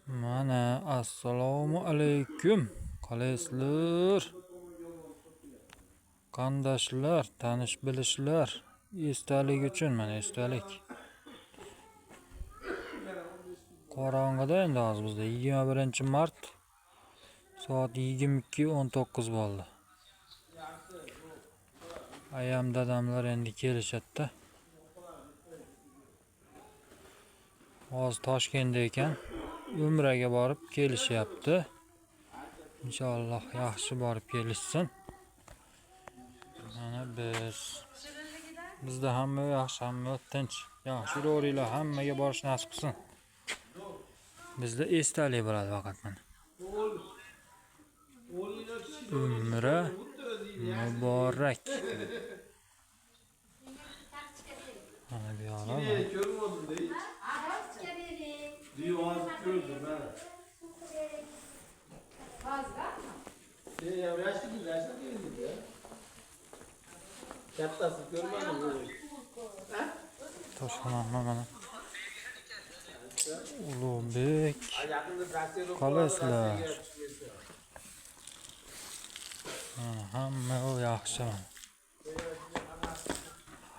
Mana assalomu alaykum. Qalaysizlar? Qandashlar, tanish bilishlar. Esdalik uchun mana esdalik. Qorong'ida endi hozir bizda 21-mart soat 22:19 bo'ldi. Ayam dadamlar endi kelishadi. Hozir Toshkentda ekan. Umraga borib kelishyapti. Inshaalloh yaxshi borib kelishsin. Mana bizda hamma yaxshi, hamma tinch. Yaxshi ro'ringlar, hammaga borish nasib qilsin. Bizda esdalik bo'ladi faqat mana. Umra muborak. Mana bu yoqda. Toshxonamma mana. Ulug'bek. Qalaysizlar? Hamma yaxshi.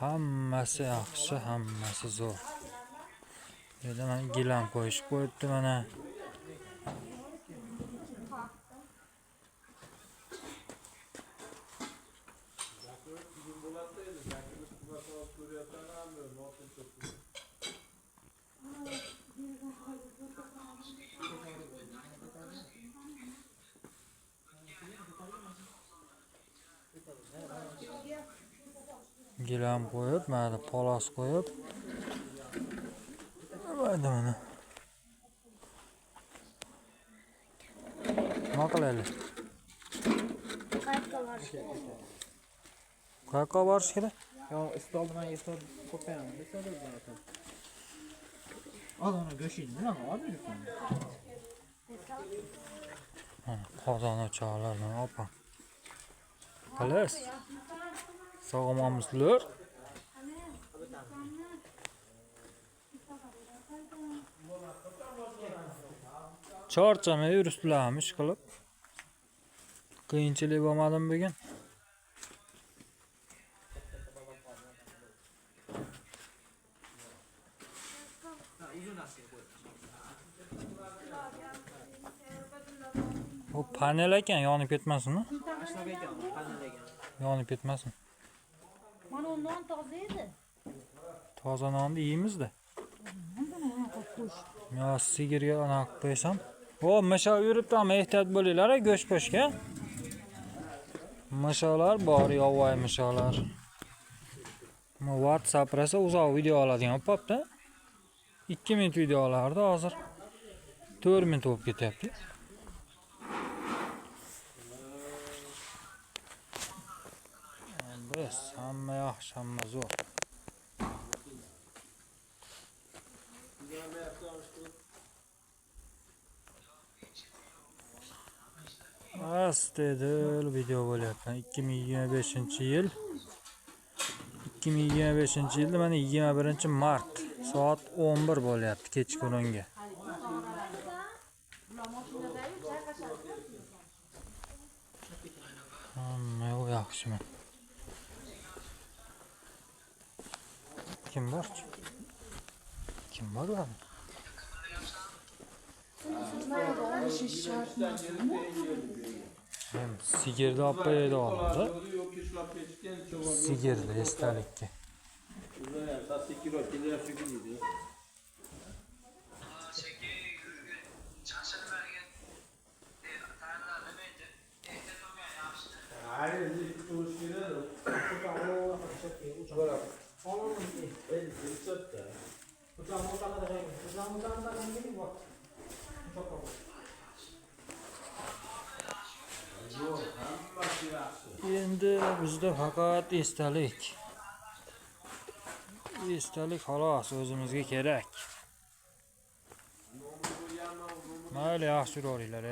Hammasi yaxshi, hammasi zo'r. Yerda mana gilam qo'yishib qo'yibdi mana. Gilam qo'yib, mana polos qo'yib. Mana. Nima qilaylik? Qayerga borish kerak? Yo, istoldan yesol qo'yamiz. Desada zaten. Ana go'shini nima olmaysan? Qozon o'choqlarni opa. Xolos. Sog'omamizlar. Charchamay yuribsizlarmi ish qilib? Qiyinchilik bo'lmadimi bugun? Bu panel ekan, yonib ketmasinmi? Yonib ketmasin. Mana o non toza edi. Toza nonni yeymiz-da. Yo, sigirga ana qilib qo'ysam. O, misha yuribdi-mi, ehtiyot bo'linglar, go'sht qo'shga. Mishalar bor, yovvoyi mishalar. Bu WhatsApp rasa uzoq video oladigan bo'pti. 2 minut video olardi, hozir 4 minut bo'lib ketyapti. Biz hamma yaxshi, hamma zo'r. Astedil video bo'lyapti. 2025-yil. 2025-yilda mana 21-mart soat 11 bo'lyapti kechqurunga. Hamma yaxshimi? Kim bor? Kim bor lan? Sigirni olib qo'yadi hozir. Sigirni esdalikka. Endi bizda faqat esdalik. Esdalik xolos o'zimizga kerak. Mayli yaxshi ro'ringlar.